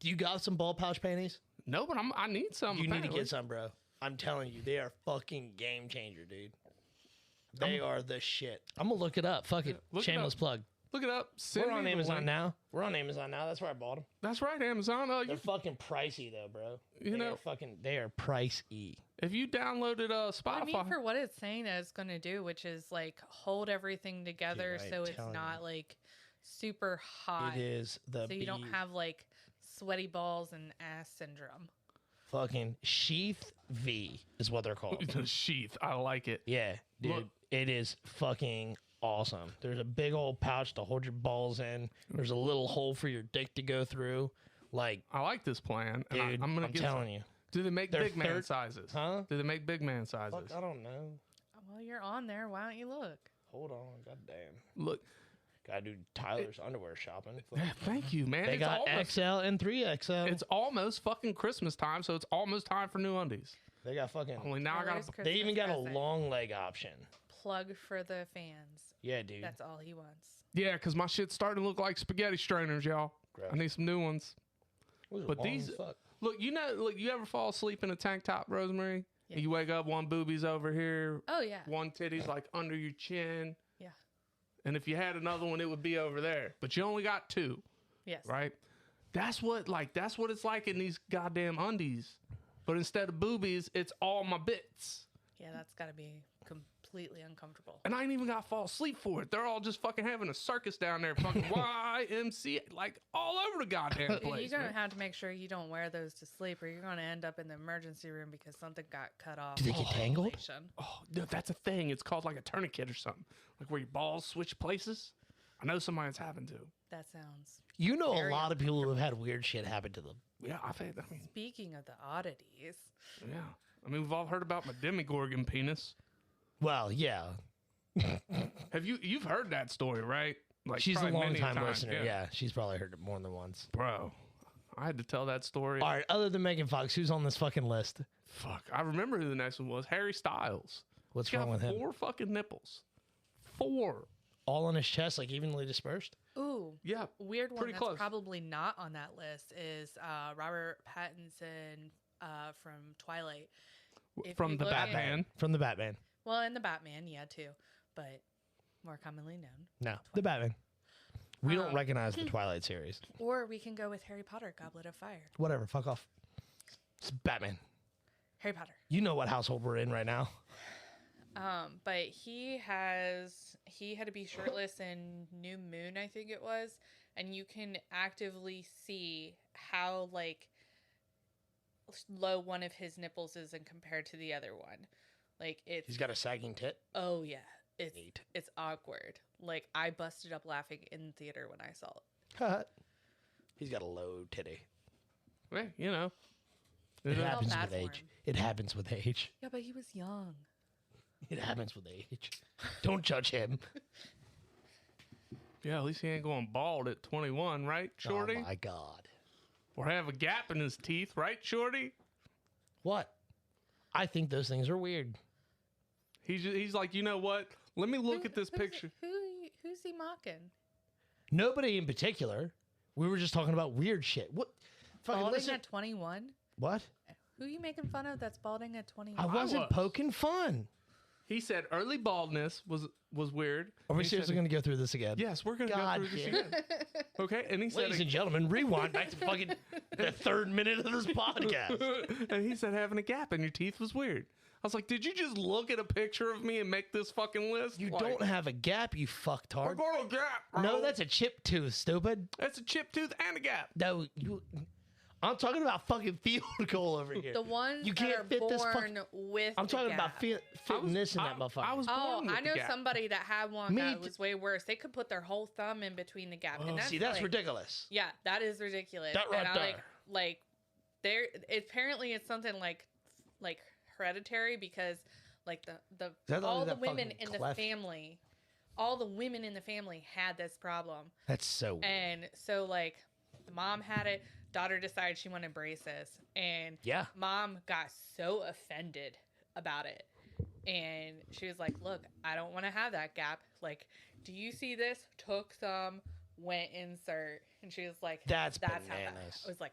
Do you got some ball pouch panties? No, but I need some. You need to apparently. get some, bro. I'm telling you, they are fucking game changer, dude. They are the shit. I'm gonna look it up. Fuck it. Look it Shameless up. plug. Look it up. Send We're on me the Amazon link. now. We're on Amazon now. That's where I bought them. That's right, Amazon. They're fucking pricey though, bro. You know- they are pricey. If you downloaded Spotify, I mean, for what it's saying that it's going to do, which is like hold everything together Dude, I so it's tell not you. like super hot. It is the so you don't beat. have like sweaty balls and ass syndrome. Fucking Sheath V is what they're called. the sheath, I like it. Yeah, dude. Look. It is fucking awesome. There's a big old pouch to hold your balls in. There's a little hole for your dick to go through. Like, I like this plan. And dude, I'm gonna I'm get telling some. you. Do they make They're big man third- sizes? Huh? Do they make big man sizes? Fuck, I don't know. Well, you're on there. Why don't you look? Hold on. Goddamn. Look, Gotta do Tyler's underwear shopping. thank you, man. They It's got almost, XL and 3XL. it's almost fucking Christmas time, so it's almost time for new undies. They got fucking. Only now I Tyler's got. They even Christmas got a present. long leg option. Plug for the fans. Yeah, dude. That's all he wants. Yeah, because my shit's starting to look like spaghetti strainers, y'all. Gross. I need some new ones. Those are But long these- as fuck. Look, you ever fall asleep in a tank top, Rosemary? Yeah. You wake up, one boobie's over here, Oh yeah. one titty's like under your chin, Yeah. and if you had another one, it would be over there. But you only got two, Yes. right? That's what it's like in these goddamn undies. But instead of boobies, it's all my bits. Yeah, that's got to be completely uncomfortable. And I ain't even got to fall asleep for it. They're all just fucking having a circus down there, fucking YMCA, like all over the goddamn Dude, place. you're gonna man. have to make sure you don't wear those to sleep, or you're gonna end up in the emergency room because something got cut off. Do they get tangled? Circulation. Oh, no, that's a thing. It's called like a tourniquet or something, like where your balls switch places. I know somebody's having to. That sounds. You know a Very lot of people who have had weird shit happen to them. Yeah, I've had. I mean, Speaking of the oddities, yeah. I mean, we've all heard about my demigorgon penis. Well, yeah. You've heard that story, right? Like She's a probably long many time times, listener. Yeah, she's probably heard it more than once. Bro, I had to tell that story. All right, other than Megan Fox, who's on this fucking list? Fuck, I remember who the next one was. Harry Styles. What's He's wrong got with him? 4 fucking nipples. 4. All on his chest, like evenly dispersed? ooh, Yeah. weird one Pretty that's close. probably not on that list is Robert Pattinson from Twilight. If From you the look at- Batman. From the Batman. Well, and the Batman, yeah, too, but more commonly known. No, the Batman. We don't Um, recognize the Twilight series. Or we can go with Harry Potter, Goblet of Fire. Whatever, fuck off. It's Batman. Harry Potter. You know what household we're in right now. But he had to be shirtless in New Moon, I think it was, and you can actively see how like low one of his nipples is in compared to the other one. Like it's He's got a sagging tit. oh yeah, Neat. it's awkward. Like I busted up laughing in theater when I saw it. He's got a low titty. Well, you know. It felt happens bad with for age. him. It happens with age. Yeah, but he was young. It happens with age. Don't judge him. Yeah, at least he ain't going bald at 21, right, Shorty? Oh my God. Or have a gap in his teeth, right, Shorty? What? I think those things are weird. He's like, you know what? Let me look at this picture. Who's he mocking? Nobody in particular. We were just talking about weird shit. What? Fucking Balding listen. at 21? What? Who are you making fun of that's balding at 21? I wasn't was. poking fun. He said early baldness was weird. Are we He seriously said- going to go through this again? Yes, we're going to go God through this damn. again. Okay, and he said, Ladies and gentlemen, rewind back to fucking the 3rd minute of this podcast. and he said having a gap in your teeth was weird. I was like, did you just look at a picture of me and make this fucking list? You Like, don't have a gap, you I fucktard. got a gap, bro. No, that's a chip tooth, stupid. That's a chipped tooth and a gap. No, I'm talking about fucking field goal over here. The ones You that can't are fit this born with I'm the talking about gap. fitting this in that motherfucker. I was Oh, born with I the know gap. somebody that had one Me that t- was way worse. They could put their whole thumb in between the gap. And that's See, that's like, ridiculous. Yeah, that is ridiculous. That right and I there. like there apparently it's something like hereditary because like the that all only the that women fucking in cleft? the family, all the women in the family had this problem. That's so weird. And so like the mom had it, daughter decided she wanted braces, and Yeah. mom got so offended about it. And she was like, look, I don't want to have that gap. Like, do you see this? Took some, went insert. And she was like, That's how that. bananas. I was like,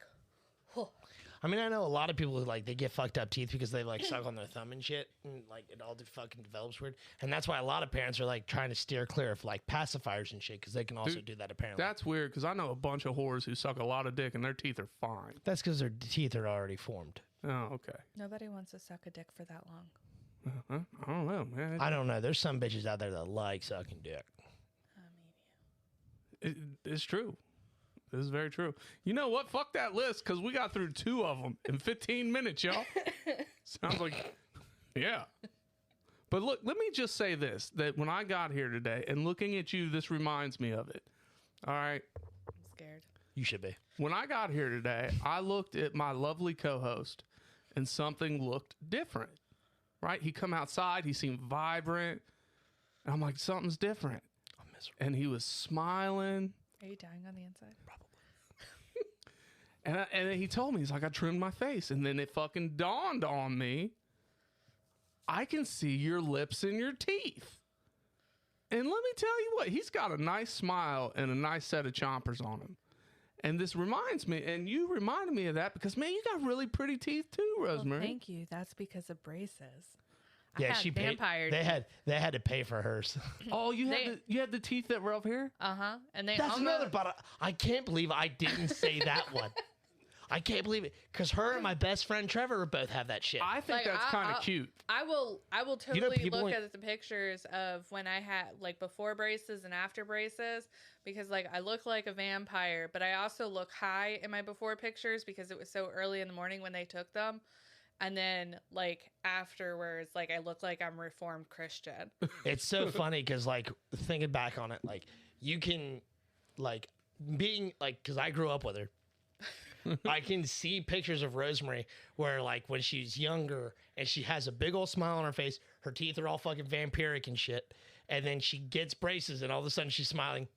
huh. I mean, I know a lot of people who, like, they get fucked up teeth because they like suck on their thumb and shit, and like it all fucking develops weird. And that's why a lot of parents are like trying to steer clear of like pacifiers and shit because they can also Dude, do that apparently. That's weird because I know a bunch of whores who suck a lot of dick and their teeth are fine. That's because their teeth are already formed. Oh, okay. Nobody wants to suck a dick for that long. I don't know, man. I don't know. There's some bitches out there that like sucking dick. It's true. This is very true. You know what? Fuck that list because we got through 2 of them in 15 minutes, y'all. Sounds like, yeah. But look, let me just say this, that when I got here today and looking at you, this reminds me of it. All right. I'm scared. You should be. When I got here today, I looked at my lovely co-host and something looked different, right? He come outside. He seemed vibrant. And I'm like, something's different. I'm miserable. And he was smiling. Are you dying on the inside? And then he told me, he's like, I trimmed my face. And then it fucking dawned on me, I can see your lips and your teeth. And let me tell you what, he's got a nice smile and a nice set of chompers on him. And this reminds me, and you reminded me of that because, man, you got really pretty teeth too, Rosemary. Well, thank you. That's because of braces. Yeah, I had she paid. vampire. They had to pay for hers. Oh, you had the teeth that were up here? And they That's almost, another. But I can't believe I didn't say that one. I can't believe it because her and my best friend Trevor both have that shit. I think Like, that's kind of cute. I will totally people look ain't- at the pictures of when I had like before braces and after braces because like I look like a vampire, but I also look high in my before pictures because it was so early in the morning when they took them. And then like afterwards, like I look like I'm Reformed Christian. It's so funny because like thinking back on it, like you can like being like because I grew up with her. I can see pictures of Rosemary where like when she's younger and she has a big old smile on her face, her teeth are all fucking vampiric and shit, and then she gets braces and all of a sudden she's smiling.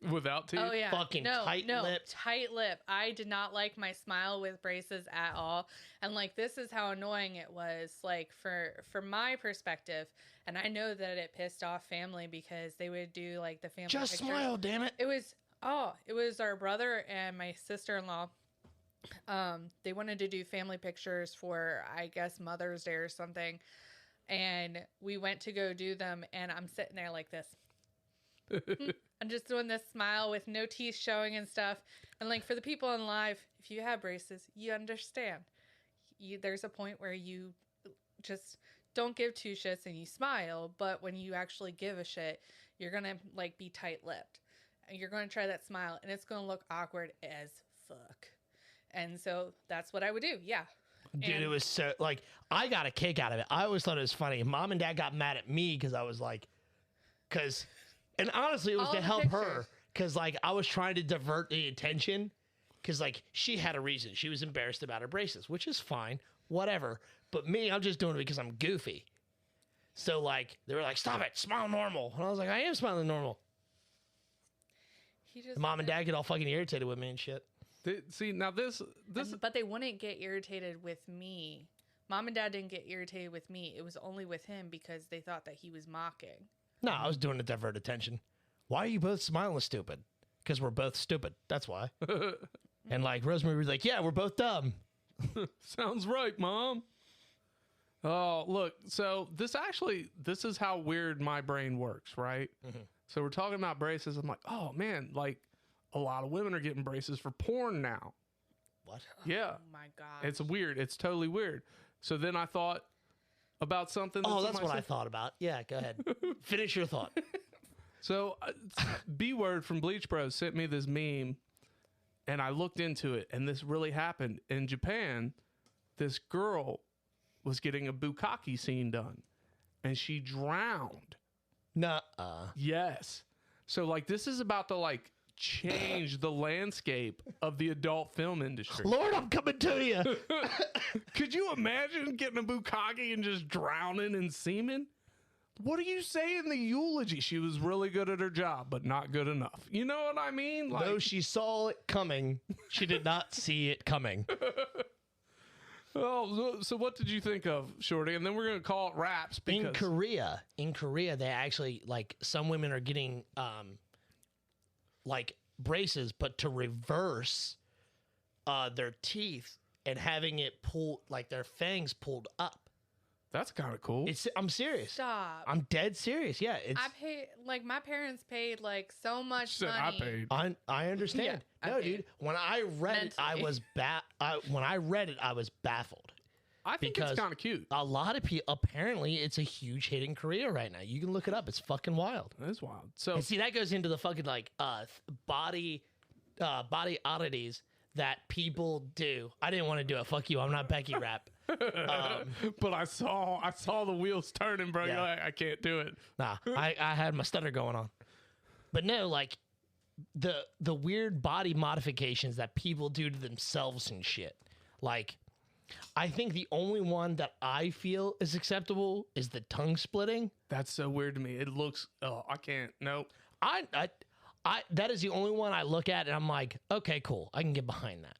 Without teeth? Oh yeah, Fucking tight lip. tight lip. I did not like my smile with braces at all, and like this is how annoying it was. Like from my perspective, and I know that it pissed off family because they would do like the family. Just pictures. smile, damn it. It was our brother and my sister-in-law. They wanted to do family pictures for I guess Mother's Day or something. And we went to go do them, and I'm sitting there like this. I'm just doing this smile with no teeth showing and stuff. And like for the people in live, if you have braces, you understand. There's a point where you just don't give two shits and you smile, but when you actually give a shit, you're gonna like be tight-lipped. And you're gonna try that smile, and it's gonna look awkward as fuck. And so that's what I would do. Yeah. Dude, And it was so, like, I got a kick out of it. I always thought it was funny. Mom and Dad got mad at me because I was like, and honestly, it was All to the help her pictures. because, like, I was trying to divert the attention because, like, she had a reason. She was embarrassed about her braces, which is fine, whatever. But me, I'm just doing it because I'm goofy. So, like, they were like, stop it, smile normal. And I was like, I am smiling normal. he just And Mom and Dad get all fucking irritated with me and shit. See, now this but they wouldn't get irritated with me. Mom and Dad didn't get irritated with me. It was only with him because they thought that he was mocking. No, I was doing it to divert attention. Why are you both smiling stupid? Because we're both stupid. That's why. And like Rosemary was like, yeah, we're both dumb. sounds right, Mom. Oh, look. So this is how weird my brain works, right? So we're talking about braces. I'm like, oh man, like a lot of women are getting braces for porn now. What? Yeah. Oh my God. It's weird. It's totally weird. So then I thought about something. Oh, that's somebody what I said. thought about. Yeah, go ahead. Finish your thought. So B-Word from Bleach Bros sent me this meme, and I looked into it, and this really happened. In Japan, this girl was getting a bukkake scene done, and she drowned. Nuh-uh. Yes. So, like, this is about to, like, change the landscape of the adult film industry. Lord, I'm coming to you. Could you imagine getting a bukkake and just drowning in semen? What do you say in the eulogy? She was really good at her job, but not good enough. You know what I mean? Like, Though she saw it coming, she did not see it coming. oh, so what did you think of, Shorty? And then we're going to call it wraps. Because In Korea, they actually, like, some women are getting, like, braces, but to reverse their teeth and having it pulled, like, their fangs pulled up. that's kind of cool. I'm serious. Stop. I'm dead serious. Yeah, it's. I paid, like, my parents paid, like, so much She said I money. paid. I understand. Yeah, I no, paid. dude. When I read it, I Mentally. was when I read it, I was baffled. I think because it's kind of cute. A lot of people, apparently, it's a huge hit in Korea right now. You can look it up. It's fucking wild. That's wild. So And see, that goes into the fucking like body oddities that people do. I didn't want to do it. Fuck you. I'm not Becky rap. but I saw the wheels turning, bro. Yeah. You're like, I can't do it. Nah, I had my stutter going on. But no, like the weird body modifications that people do to themselves and shit. Like, I think the only one that I feel is acceptable is the tongue splitting. That's so weird to me. It looks. Oh, I can't. Nope. I that is the only one I look at and I'm like, okay, cool. I can get behind that.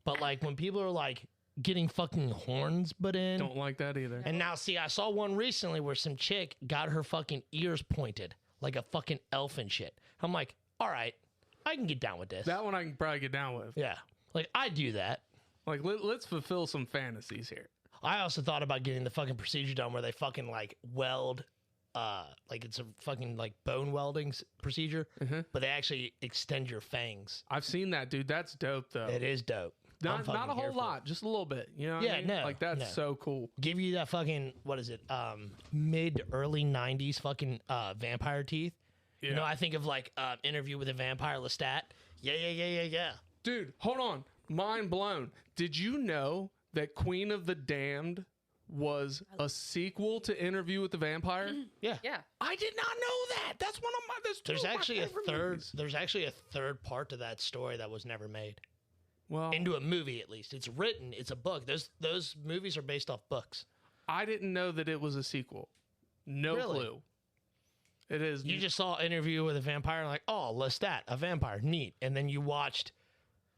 But like when people are like getting fucking horns put in. Don't like that either. And now see, I saw one recently where some chick got her fucking ears pointed like a fucking elf and shit. I'm like, all right, I can get down with this. That one I can probably get down with. Yeah. Like I do that. Like let's fulfill some fantasies here. I also thought about getting the fucking procedure done where they fucking like weld, like it's a fucking like bone welding procedure, but they actually extend your fangs. I've seen that, dude. That's dope, though. It is dope. I'm Not fucking a here whole for lot, just a little bit. You know? What Yeah, I mean? no, Like that's no. so cool. Give you that fucking, what is it? Mid to early 90s fucking vampire teeth. Yeah. You know, I think of like Interview with a Vampire Lestat. Yeah. Dude, hold on. Mind blown. Did you know that Queen of the Damned was a sequel to Interview with the Vampire? Yeah. Yeah. I did not know that. That's one of my. That's two There's of my actually a favorite third. movies. There's actually a third part to that story that was never made Well, into a movie. At least it's written. It's a book. Those movies are based off books. I didn't know that it was a sequel. No Really? clue. It is. You just saw Interview with a Vampire, and like, oh, Lestat, a vampire, neat. And then you watched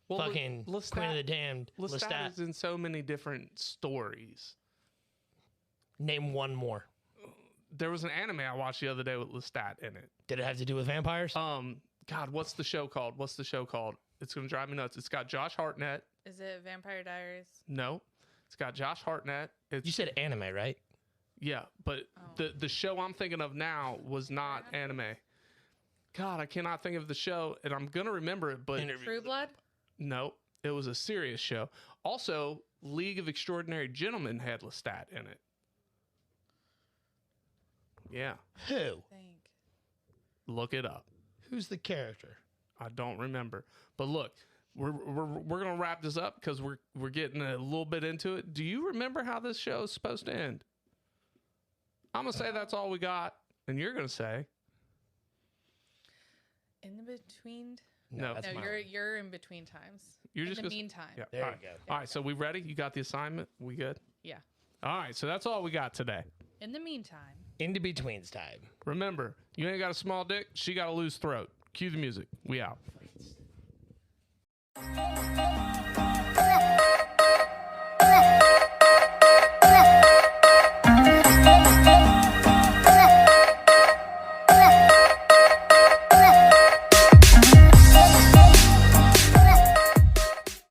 fucking Queen of the Damned. Lestat is in so many different stories. Name one more. There was an anime I watched the other day with Lestat in it. Did it have to do with vampires? God, what's the show called? It's gonna drive me nuts. It's got Josh Hartnett. Is it Vampire Diaries? No, it's got Josh Hartnett. It's You said anime, right? Yeah, but the show I'm thinking of now was not anime. God, I cannot think of the show, and I'm gonna remember it, but True Blood? no, it was a serious show. Also, League of Extraordinary Gentlemen had Lestat in it. Yeah, Who? Think. look it up. Who's the character? I don't remember, but look, we're gonna wrap this up because we're getting a little bit into it. Do you remember how this show is supposed to end? I'm gonna say that's all we got, and you're gonna say In the between. no. that's No, mine. you're in between times. You're in just the gonna- meantime. Yeah. There all you right. go. All right, so we ready? You got the assignment? We good? Yeah. All right, so that's all we got today. In the meantime. In the betweens time. Remember, you ain't got a small dick, she got a loose throat. Cue the music. We out.